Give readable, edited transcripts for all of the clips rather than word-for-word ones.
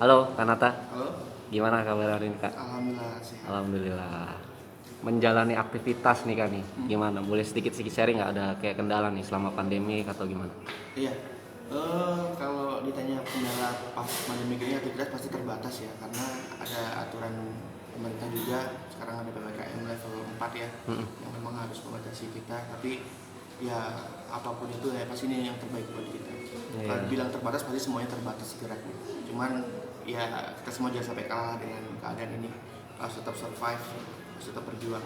Halo, Kanata. Halo, Gimana kabar hari ini, Kak? alhamdulillah sehat. Alhamdulillah. Menjalani aktivitas nih, Kak nih. Gimana? Boleh sedikit-sedikit sharing nggak ada kayak kendala nih selama pandemi atau gimana? Iya, kalau ditanya kendala pas pandemi ini aktivitas pasti terbatas ya, karena ada aturan pemerintah juga. Sekarang ada PPKM level 4 ya, Mm-mm. yang memang harus membatasi kita. Tapi ya apapun itu ya pasti ini yang terbaik buat kita. Kalau Iya. bilang terbatas pasti semuanya terbatas geraknya. Cuman ya kita semua jangan sampai kalah dengan keadaan ini. Harus tetap survive, harus tetap berjuang.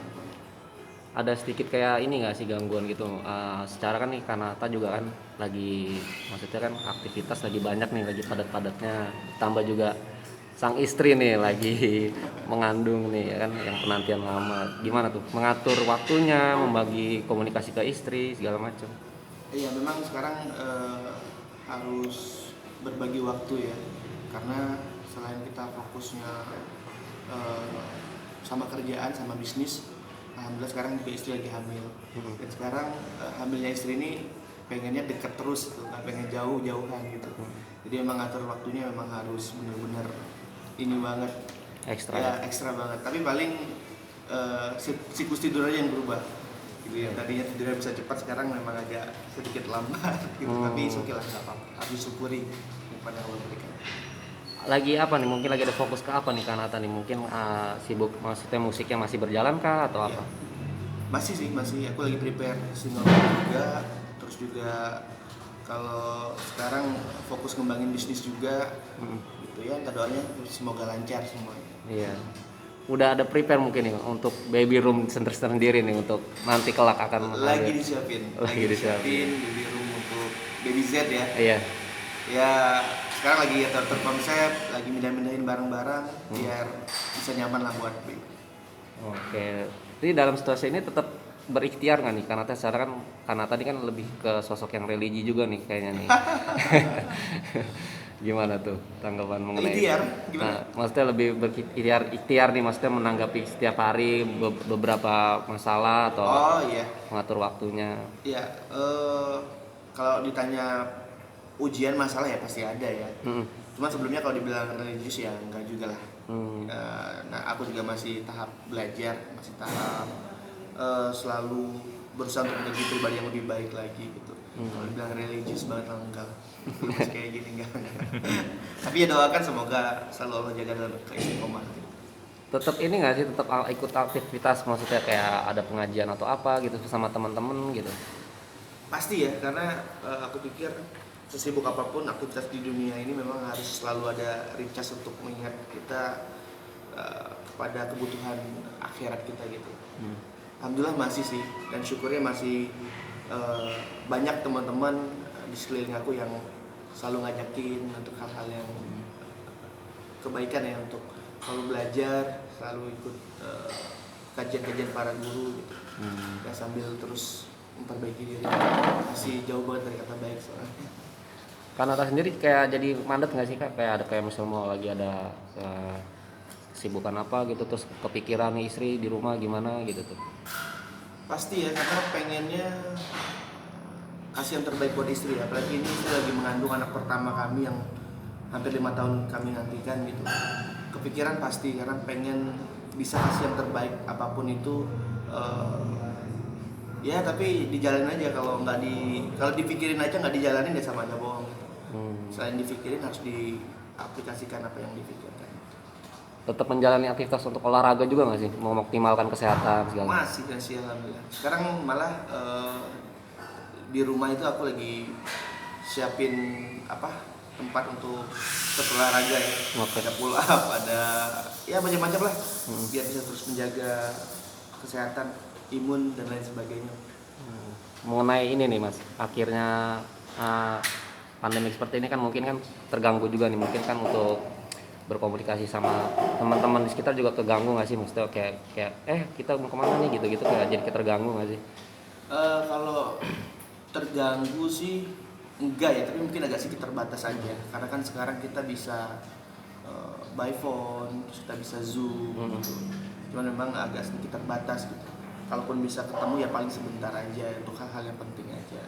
Ada sedikit kayak ini nggak sih gangguan gitu? Secara kan nih Kanata juga kan lagi, maksudnya kan aktivitas lagi banyak nih, lagi padat-padatnya. Tambah juga sang istri nih lagi mengandung nih ya kan, yang penantian lama. Gimana tuh? Mengatur waktunya, membagi komunikasi ke istri segala macam. Iya, memang sekarang harus berbagi waktu ya, karena selain kita fokusnya eh, sama kerjaan, sama bisnis, alhamdulillah sekarang juga istri lagi hamil. Dan sekarang hamilnya istri ini pengennya deket terus, tuh, nggak pengen jauh-jauhan gitu. Jadi memang ngatur waktunya memang harus benar-benar ini banget, Ekstra ya. ya ekstra banget. Tapi paling siklus tidur aja yang berubah gitu ya. Tadinya tidurnya bisa cepat, sekarang memang agak sedikit lambat gitu. Tapi oke lah, nggak apa-apa, harus disyukuri kepada Allah berikan. Lagi apa nih? Mungkin lagi ada fokus ke apa nih Kanata nih? Mungkin sibuk, maksudnya musiknya masih berjalan kah atau Ya, apa? masih sih, masih aku lagi prepare single juga. Terus juga kalau sekarang fokus ngembangin bisnis juga gitu ya. Kita doanya semoga lancar semuanya. Iya. Udah ada prepare mungkin nih untuk baby room sendiri nih untuk nanti kelak akan ada. Lagi disiapin, Lagi disiapin. baby room untuk baby Z ya. Iya. Ya sekarang lagi atur konsep, lagi mindahin barang-barang biar bisa nyaman lah buat baby. Oke. Jadi dalam situasi ini tetap berikhtiar nggak nih? Kanata secara kan Kanata ini kan lebih ke sosok yang religi juga nih kayaknya nih. Gimana tuh tanggapan mengenai itu? Ikhtiar gimana? Nah, maksudnya lebih ikhtiar nih, maksudnya menanggapi setiap hari beberapa masalah atau Oh iya, mengatur waktunya. iya. Kalau ditanya ujian masalah ya pasti ada ya. Mm-mm. Cuma sebelumnya kalau dibilang religius ya enggak juga lah. Hmm. Nah aku juga masih tahap belajar, masih tahap selalu berusaha untuk menjadi pribadi yang lebih baik lagi gitu. Kalau dibilang religius banget lah enggak. Masih kayak gini enggak. Tapi ya doakan semoga selalu Allah jaga dalam keistiqomahan. Tetap ini nggak sih, tetap ikut aktivitas, maksudnya kayak ada pengajian atau apa gitu sama teman-teman gitu. Pasti ya, karena aku pikir sesibuk apapun aktivitas di dunia ini memang harus selalu ada recharge untuk mengingat kita kepada kebutuhan akhirat kita gitu. Alhamdulillah masih sih, dan syukurnya masih banyak teman-teman di sekeliling aku yang selalu ngajakin untuk hal-hal yang kebaikan ya, untuk selalu belajar, selalu ikut kajian-kajian para guru gitu. Dan sambil terus memperbaiki diri, masih jauh banget dari kata baik soalnya. Kanata sendiri kayak jadi mandat nggak sih Kak? Kayak ada kayak misalnya mau lagi ada kesibukan apa gitu, terus kepikiran nih istri di rumah gimana gitu tuh. Pasti ya, karena pengennya kasih yang terbaik buat istri, apalagi ini istri lagi mengandung anak pertama kami yang hampir 5 tahun kami nantikan gitu. Kepikiran pasti, karena pengen bisa kasih yang terbaik apapun itu. Ya tapi dijalanin aja, kalau dipikirin aja nggak dijalanin ya sama aja bohong gitu. Selain dipikirin harus diaplikasikan apa yang difikirkan. Tetap menjalani aktivitas untuk olahraga juga nggak sih? Mengoptimalkan kesehatan segala. Masih alhamdulillah. Sekarang malah di rumah itu aku lagi siapin tempat untuk olahraga ya. Oke. Ada pull up, ada ya macam-macam lah, biar bisa terus menjaga kesehatan, imun dan lain sebagainya. Mengenai ini nih Mas, akhirnya pandemi seperti ini kan mungkin kan terganggu juga nih, mungkin kan untuk berkomunikasi sama teman-teman di sekitar juga keganggu nggak sih, maksudnya kayak kita mau kemana nih gitu kayak jadi terganggu nggak sih? Kalau terganggu sih enggak ya, tapi mungkin agak sedikit terbatas aja, karena kan sekarang kita bisa by phone, terus kita bisa zoom gitu. Cuman memang agak sedikit terbatas gitu. Kalaupun bisa ketemu ya paling sebentar aja untuk hal-hal yang penting aja.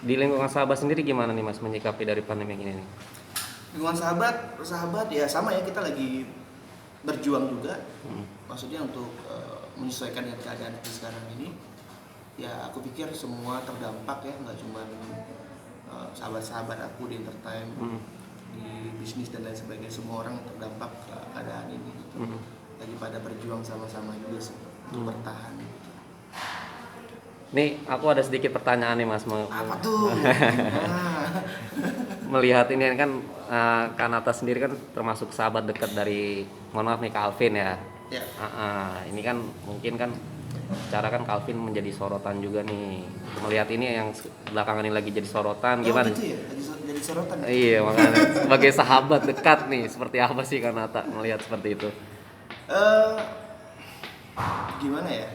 Di lingkungan sahabat sendiri gimana nih Mas menyikapi dari pandemi ini nih? Lingkungan sahabat ya sama ya, kita lagi berjuang juga. Maksudnya untuk menyesuaikan dengan keadaan kita sekarang ini. Ya aku pikir semua terdampak ya, nggak cuma sahabat-sahabat aku di entertain, di bisnis dan lain sebagainya, semua orang terdampak keadaan ini gitu. Lagi pada berjuang sama-sama juga sih untuk bertahan. Nih aku ada sedikit pertanyaan nih Mas. Apa tuh? Nah. Melihat ini kan Kanata sendiri kan termasuk sahabat dekat dari, mohon maaf nih, Calvin ya. Ya. Ini kan mungkin kan secara kan Calvin menjadi sorotan juga nih. Melihat ini yang belakangan ini lagi jadi sorotan, gimana? Gitu ya, jadi sorotan. Ya? Iya, makanya sebagai sahabat dekat nih, seperti apa sih Kanata melihat seperti itu? Gimana ya?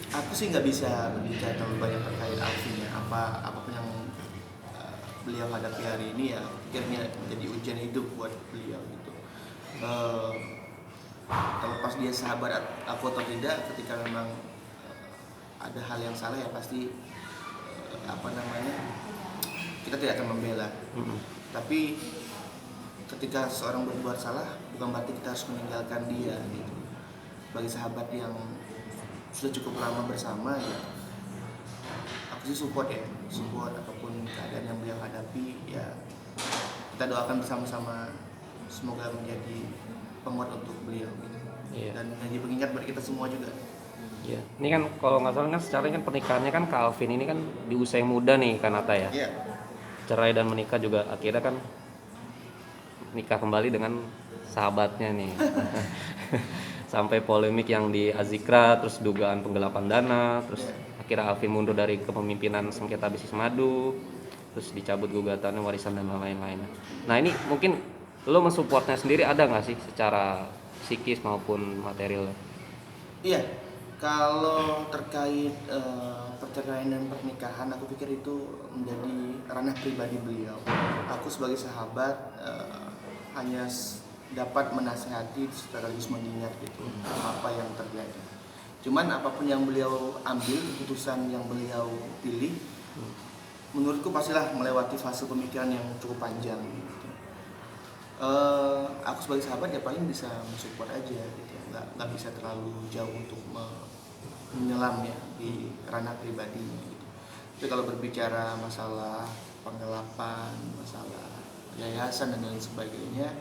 Aku sih nggak bisa berbicara terlalu banyak terkait Alvin ya. Apapun yang beliau hadapi hari ini ya, akhirnya menjadi ujian hidup buat beliau gitu. Terlepas dia sahabat aku atau tidak, ketika memang ada hal yang salah ya pasti kita tidak akan membela. Tapi ketika seorang berbuat salah, bukan berarti kita harus meninggalkan dia gitu. Bagi sahabat yang sudah cukup lama bersama ya, aku sih support apapun keadaan yang beliau hadapi ya. Kita doakan bersama-sama semoga menjadi penguat untuk beliau gitu. Iya. Dan menjadi pengingat bagi kita semua juga. Iya. Ini kan kalau nggak salah kan secara kan pernikahannya kan Calvin ini kan di usia yang muda nih Kanata ya. Iya. Cerai dan menikah juga akhirnya kan nikah kembali dengan sahabatnya nih. Sampai polemik yang di Azikra, terus dugaan penggelapan dana, terus akhirnya Alvin mundur dari kepemimpinan sengketa bisnis madu, terus dicabut gugatannya, warisan dan lain-lain. Nah ini mungkin lo mensupportnya sendiri ada nggak sih secara psikis maupun material? Iya, kalau terkait perceraian dan pernikahan, aku pikir itu menjadi ranah pribadi beliau. Aku sebagai sahabat hanya dapat menasihati sekaligus mengingat gitu apa yang terjadi. Cuman apapun yang beliau ambil, keputusan yang beliau pilih, menurutku pastilah melewati fase pemikiran yang cukup panjang. Gitu. Aku sebagai sahabat ya paling bisa mensupport aja gitu, nggak bisa terlalu jauh untuk menyelam ya di ranah pribadi. Gitu. Tapi kalau berbicara masalah penggelapan, masalah yayasan dan lain sebagainya,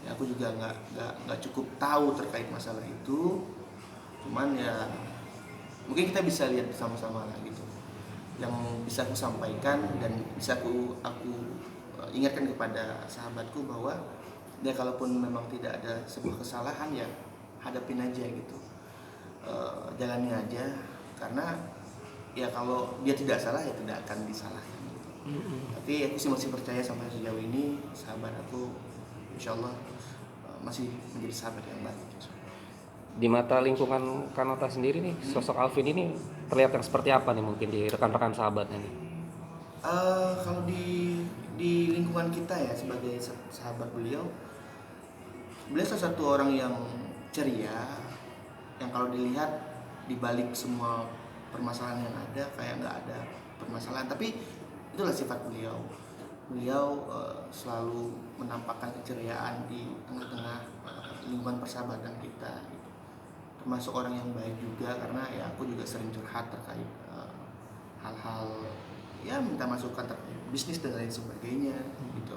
ya aku juga nggak cukup tahu terkait masalah itu. Cuman ya mungkin kita bisa lihat bersama-sama lah gitu. Yang bisa aku sampaikan dan bisa aku ingatkan kepada sahabatku bahwa ya kalaupun memang tidak ada sebuah kesalahan ya hadapin aja gitu, jalani aja, karena ya kalau dia tidak salah ya tidak akan disalahkan gitu. Tapi aku sih masih percaya sampai sejauh ini sahabat aku insyaallah masih menjadi sahabat yang baik. Di mata lingkungan Kanata sendiri nih, sosok Alvin ini terlihat yang seperti apa nih mungkin di rekan-rekan sahabatnya nih? Kalau di lingkungan kita ya sebagai sahabat beliau salah satu orang yang ceria, yang kalau dilihat di balik semua permasalahan yang ada kayak nggak ada permasalahan, tapi itulah sifat beliau. Beliau selalu menampakkan keceriaan di tengah-tengah lingkungan persahabatan kita, termasuk orang yang baik juga, karena ya aku juga sering curhat terkait hal-hal ya minta masukan terkait bisnis dan lain sebagainya gitu.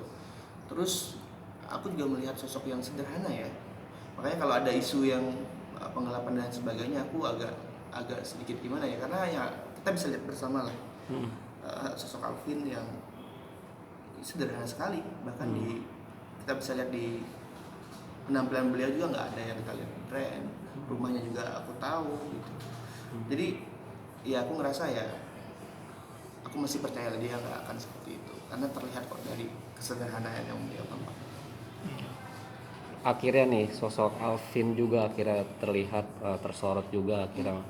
Terus aku juga melihat sosok yang sederhana ya, makanya kalau ada isu yang penggelapan dan sebagainya aku agak sedikit gimana ya, karena ya kita bisa lihat bersama lah sosok Alvin yang sederhana sekali, bahkan kita bisa lihat di penampilan beliau juga nggak ada yang kita lihat keren, rumahnya juga aku tahu gitu. Jadi ya aku ngerasa ya aku masih percaya dia nggak akan seperti itu, karena terlihat kok dari kesederhanaan yang beliau tampakkan. Akhirnya nih sosok Alvin juga akhirnya terlihat tersorot juga akhirnya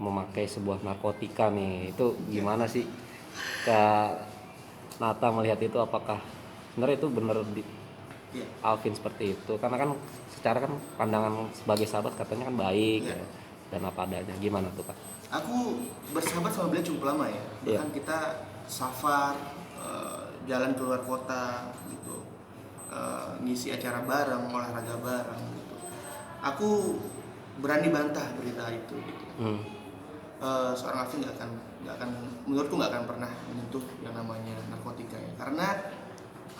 memakai sebuah narkotika nih. Itu gimana sih Kak Nata melihat itu, apakah sebenarnya itu benar Alvin seperti itu? Karena kan secara kan pandangan sebagai sahabat katanya kan baik ya, dan apa adanya. Gimana tuh Kak? Aku bersahabat sama beliau cukup lama ya, bahkan kita safar, jalan keluar kota gitu, ngisi acara bareng, olahraga bareng gitu. Aku berani bantah berita itu gitu. Seorang Alvin nggak akan menurutku nggak akan pernah menyentuh yang namanya narkotika ya, karena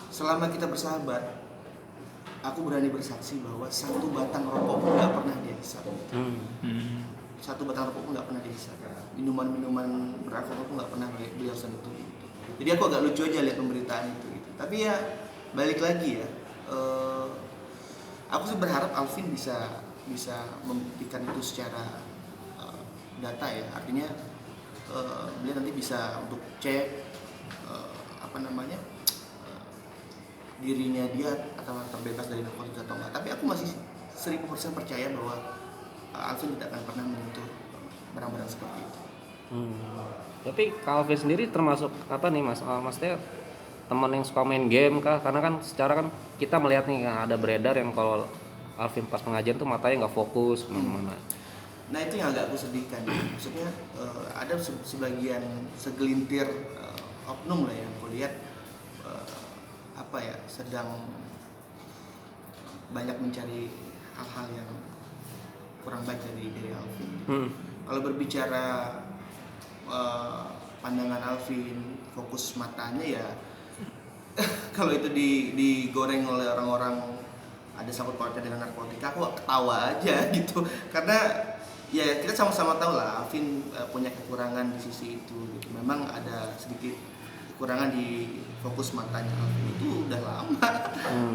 selama kita bersahabat, aku berani bersaksi bahwa satu batang rokok pun nggak pernah dia hisap. Satu batang rokok pun nggak pernah dia hisap. Minuman beralkohol pun nggak pernah beliau sentuh gitu. Jadi aku agak lucu aja lihat pemberitaan itu gitu. Tapi ya balik lagi ya, aku sih berharap Alvin bisa membuktikan itu secara data ya. Artinya beliau nanti bisa untuk cek dirinya dia atau terbebas dari narkotika atau enggak. Tapi aku masih 1000% percaya bahwa Alvin tidak akan pernah menyentuh barang-barang seperti itu. Tapi Calvin sendiri termasuk apa nih Mas? Maksudnya teman yang suka main game kah? Karena kan secara kan kita melihat nih ada beredar yang kalau Alvin pas pengajian tuh matanya nggak fokus kemana-mana. Nah itu yang agak aku sedihkan. Maksudnya ada segelintir oknum lah yang aku lihat sedang banyak mencari hal-hal yang kurang baik dari Alvin. Kalau berbicara pandangan Alvin, fokus matanya ya kalau itu digoreng oleh orang-orang ada sangkut pautnya dengan narkotika, aku ketawa aja gitu. Karena ya kita sama-sama tahu lah Alvin punya kekurangan di sisi itu gitu. Memang ada sedikit kekurangan di fokus matanya Alvin itu udah lama.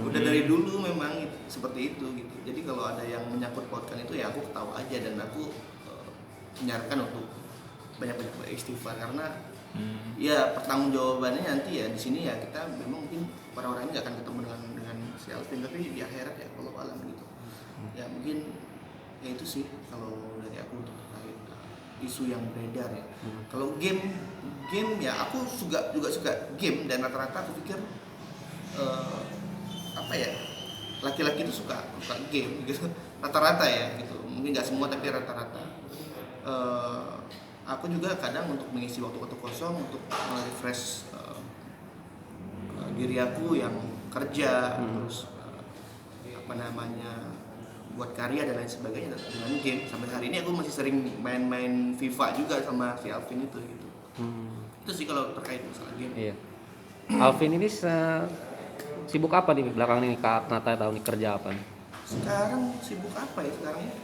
Udah dari dulu memang seperti itu gitu. Jadi kalau ada yang menyangkut pautkan itu ya aku ketawa aja, dan aku menyarankan untuk banyak-banyak beristighfar, karena ya pertanggungjawabannya nanti ya di sini ya kita memang mungkin orang-orang ini nggak akan ketemu dengan si Alvin, tapi di akhirat ya kalau alam gitu. Ya mungkin ya itu sih kalau dari aku untuk terkait isu yang beredar ya. Kalau game ya aku juga suka game, dan rata-rata aku pikir laki-laki itu suka game gitu. Rata-rata ya gitu. Mungkin nggak semua tapi rata-rata. Aku juga kadang untuk mengisi waktu-waktu kosong untuk refresh diri aku yang kerja, terus buat karya dan lain sebagainya dengan game. Sampai hari ini aku masih sering main FIFA juga sama si Alvin itu gitu. Itu sih kalau terkait masalah game. Iya. Alvin ini sibuk apa nih belakangan ini? Kak Nata tahu nih kerja apa nih? Sekarang sibuk apa ya sekarang ya?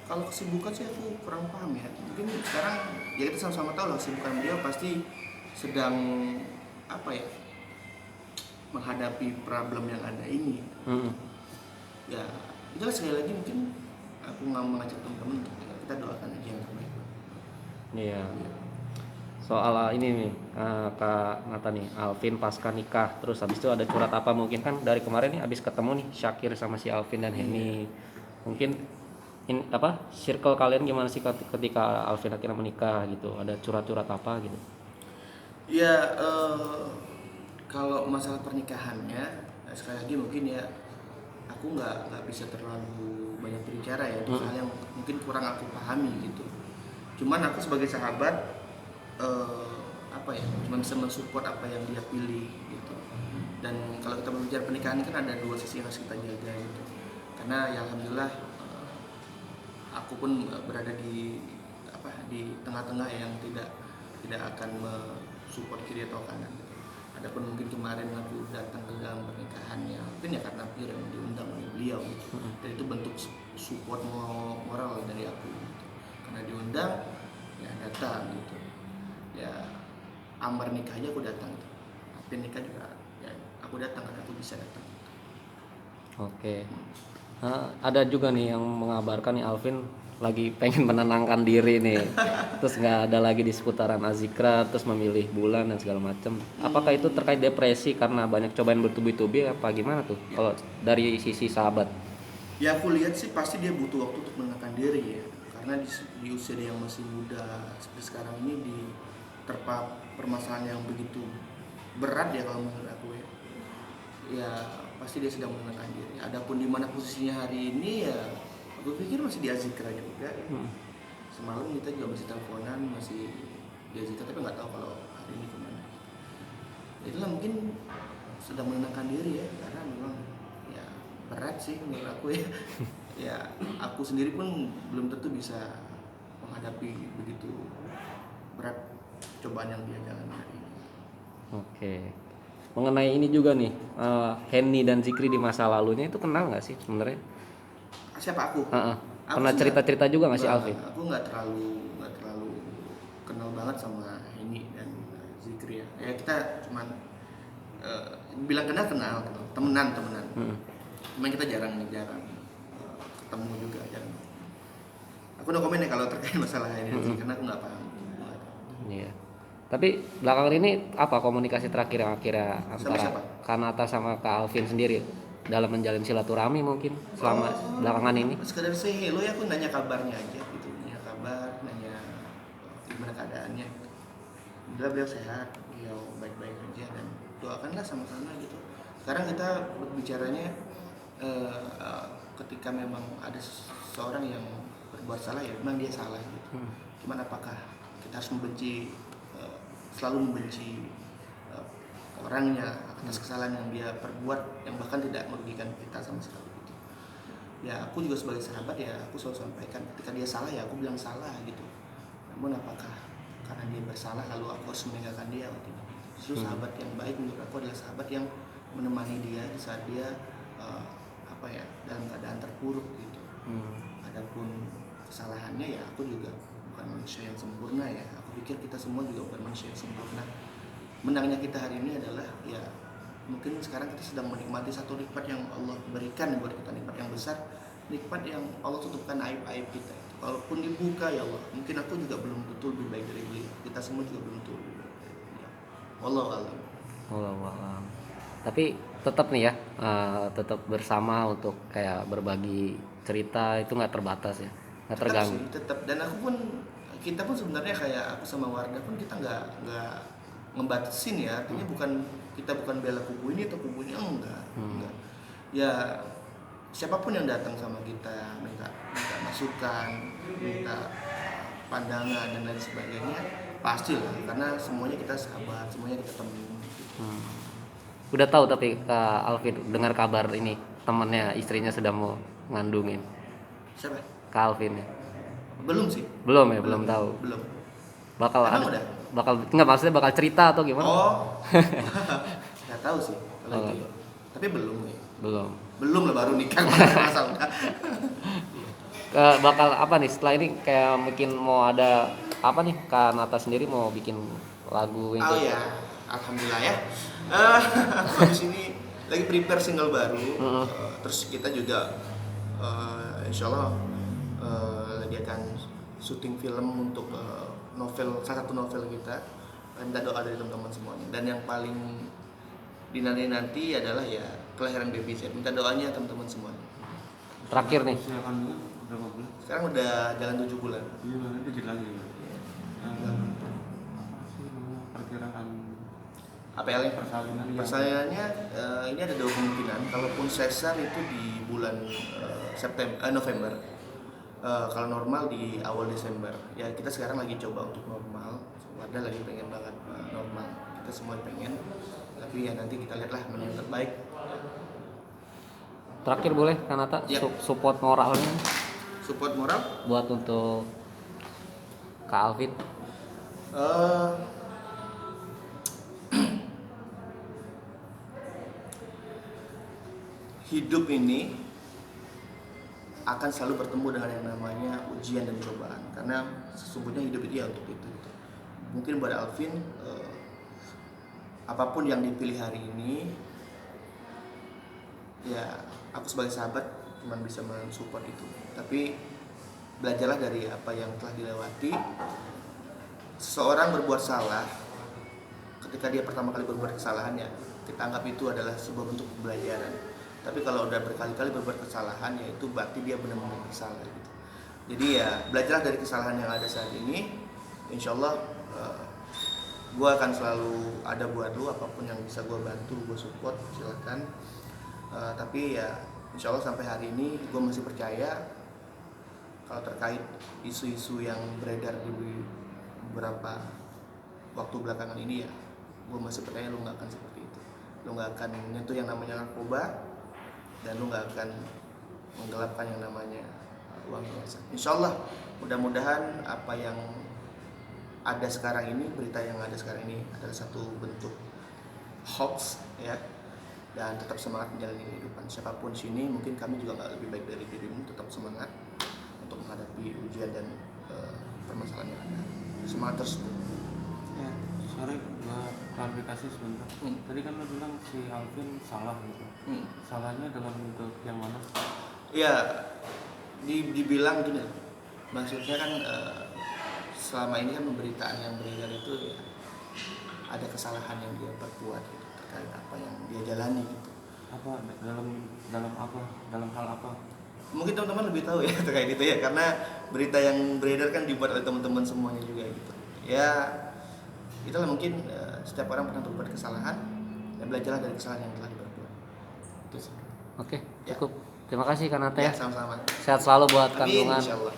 Kalau kesibukan sih aku kurang paham ya. Mungkin sekarang ya kita sama-sama tahu lah kesibukan dia pasti sedang menghadapi problem yang ada ini. Ya, itu sekali lagi mungkin aku nggak mengajak teman-teman untuk kita doakan aja yang terbaik. Iya. Soal ini nih Kak Nata nih, Alvin pasca nikah, terus habis itu ada curhat apa mungkin kan dari kemarin nih habis ketemu nih Syakir sama si Alvin dan Henny. Mungkin circle kalian gimana sih ketika Alvin akhirnya menikah gitu? Ada curhat-curhat apa gitu? Ya kalau masalah pernikahannya sekali lagi mungkin ya aku nggak bisa terlalu banyak berbicara ya, itu hal yang mungkin kurang aku pahami gitu. Cuman aku sebagai sahabat cuma bisa mensupport apa yang dia pilih gitu. Dan kalau kita berbicara pernikahan kan ada dua sisi yang harus kita jaga gitu. Karena ya alhamdulillah aku pun berada di tengah-tengah yang tidak akan mensupport kiri atau kanan. Adapun mungkin kemarin aku datang ke dalam pernikahannya, mungkin ya karena aku yang diundang oleh beliau gitu. Dan itu bentuk support moral dari aku gitu. Karena diundang ya datang gitu. Ya amar nikah aja aku datang gitu. Tapi nikah juga ya aku datang karena aku bisa datang gitu. Oke. Ada juga nih yang mengabarkan nih Alvin lagi pengen menenangkan diri nih, terus nggak ada lagi di seputaran Azikra, terus memilih bulan dan segala macam. Apakah itu terkait depresi karena banyak cobaan bertubi-tubi apa gimana tuh? Kalau dari sisi sahabat? Ya aku lihat sih pasti dia butuh waktu untuk menenangkan diri ya, karena di usia dia yang masih muda seperti sekarang ini terpap permasalahan yang begitu berat ya kalau menurut aku ya. Ya pasti dia sedang menenangkan diri. Adapun di mana posisinya hari ini ya aku pikir masih di Azikra juga. Semalam kita juga masih teleponan, masih dia sedang menenangkan diri ya, karena memang ya berat sih menurut aku ya. Ya aku sendiri pun belum tentu bisa menghadapi begitu berat cobaan yang dia jalani hari ini. Oke. Mengenai ini juga nih, Henny dan Zikri di masa lalunya itu kenal nggak sih sebenarnya? Siapa aku? Heeh. Aku Pernah sih cerita-cerita juga nggak sih nggak- Alvin? Aku nggak terlalu kenal banget sama Heni dan Zikri ya. Ya kita cuman bilang kenal, temenan. Mm-mm. Cuman kita jarang ketemu juga, jarang. Aku no komen ya kalau terkait masalah ini karena aku nggak paham. Iya. Tapi belakangan ini apa komunikasi terakhir yang akhirnya Sama antara siapa? Kanata sama Kak Alvin sendiri dalam menjalin silaturahmi mungkin selama belakangan ini? Sekedar say hello ya, aku nanya kabarnya aja gitu, nanya kabar, nanya gimana keadaannya. Beliau sehat, beliau baik-baik aja, dan doakanlah sama-sama gitu. Sekarang kita berbicaranya ketika memang ada seseorang yang berbuat salah ya memang dia salah gitu. Cuman apakah kita harus selalu membenci orangnya atas kesalahan yang dia perbuat yang bahkan tidak merugikan kita sama sekali gitu. Ya aku juga sebagai sahabat ya aku selalu sampaikan ketika dia salah ya aku bilang salah gitu. Namun apakah karena dia bersalah lalu aku harus meninggalkan dia atau tidak? Justru sahabat yang baik menurut aku adalah sahabat yang menemani dia di saat dia dalam keadaan terpuruk gitu. Adapun kesalahannya ya aku juga bukan manusia yang sempurna ya. Aku pikir kita semua juga bukan manusia yang sempurna. Menangnya kita hari ini adalah ya mungkin sekarang kita sedang menikmati satu nikmat yang Allah berikan buat kita, nikmat yang besar, nikmat yang Allah tutupkan aib-aib kita. Walaupun dibuka ya Allah, mungkin aku juga belum tentu lebih baik dari beliau. Kita semua juga belum tentu lebih baik dari beliau. Wallahu a'lam. Wallahu a'lam. Tapi tetap nih ya, tetap bersama untuk kayak berbagi cerita itu nggak terbatas ya, nggak terganggu. Tetap. Dan kita pun sebenarnya kayak aku sama Wardah pun kita nggak ngebatasin ya, artinya kita bukan bela kubu ini atau kubu ini, enggak. Ya siapapun yang datang sama kita minta masukan, minta pandangan dan lain sebagainya, pastilah karena semuanya kita sahabat, semuanya kita teman. Udah tahu tapi Kak Alvin dengar kabar ini temannya istrinya sudah mau ngandungin. Siapa? Kak Alvin ya? Belum sih. Belum ya, belum tahu. Belum. Bakal Emang ada, udah? bakal nggak maksudnya bakal cerita atau gimana? Oh, nggak tahu sih kalau Oh, itu. Tapi belum ya. belum. Lah baru nikah masa udah. Bakal apa nih setelah ini kayak mungkin mau ada apa nih Kak Nata sendiri mau bikin lagu yang Oh kayak- ya, alhamdulillah ya. Aku di sini lagi prepare single baru. Terus kita juga insya Allah lagi akan syuting film untuk salah satu novel kita. Minta doa dari teman-teman semuanya. Dan yang paling dinanti adalah ya kelahiran baby Z. Minta doanya teman-teman semuanya. terakhir nih Usia kandungan berapa bulan? Sekarang udah jalan 7 bulan. Iya, dikit lagi. Perkiraan APL-nya persalinan yang persalinannya ini ada dua kemungkinan. Kalaupun sesar itu di bulan November. Kalau normal di awal Desember. Ya kita sekarang lagi coba untuk normal. Wadah lagi pengen banget normal. Kita semua pengen. Tapi ya nanti kita lihatlah mana yang terbaik. terakhir boleh Kak Nata Ya. support moralnya Support moral. buat untuk Kak Alvin. Eh, hidup ini akan selalu bertemu dengan yang namanya ujian dan cobaan, karena sesungguhnya hidup itu ya untuk itu gitu. Mungkin buat Alvin apapun yang dipilih hari ini ya aku sebagai sahabat cuma bisa mensupport itu, tapi belajarlah dari apa yang telah dilewati. Seseorang berbuat salah, ketika dia pertama kali berbuat kesalahan ya kita anggap itu adalah sebuah bentuk pembelajaran. Tapi kalau udah berkali-kali berbuat kesalahan ya itu berarti dia benar-benar bersalah gitu. Jadi ya belajarlah dari kesalahan yang ada saat ini. Insya Allah gue akan selalu ada buat lu, apapun yang bisa gue bantu gue support silahkan. Tapi ya insya Allah sampai hari ini gue masih percaya kalau terkait isu-isu yang beredar di beberapa waktu belakangan ini ya gue masih percaya lu nggak akan seperti itu. lu nggak akan nyentuh yang namanya narkoba, dan lu nggak akan menggelapkan yang namanya uang biasa. Insya Allah, mudah-mudahan apa yang ada sekarang ini, berita yang ada sekarang ini adalah satu bentuk hoax ya, dan tetap semangat menjalani kehidupan. Siapapun sini, mungkin kami juga nggak lebih baik dari dirimu, tetap semangat untuk menghadapi ujian dan permasalahan yang ada. Semangat terus. Ya, sorry gua klarifikasi sebentar. Tadi kan lo bilang si Alvin salah gitu. Salahnya dalam bentuk yang mana? Ya, dibilang gini, maksudnya kan selama ini kan pemberitaan yang beredar itu ya, ada kesalahan yang dia perbuat gitu, terkait apa yang dia jalani gitu. Apa dalam apa? Dalam hal apa? Mungkin teman-teman lebih tahu ya terkait itu ya, karena berita yang beredar kan dibuat oleh teman-teman semuanya juga gitu. Ya, itulah mungkin setiap orang pernah berbuat kesalahan, dan belajarlah dari kesalahan yang telah diperbuat. Itu sih. Oke, Ya. cukup. Terima kasih Kanata Ya, ya. sama-sama. Sehat selalu buat Amin, kandungan. insyaallah.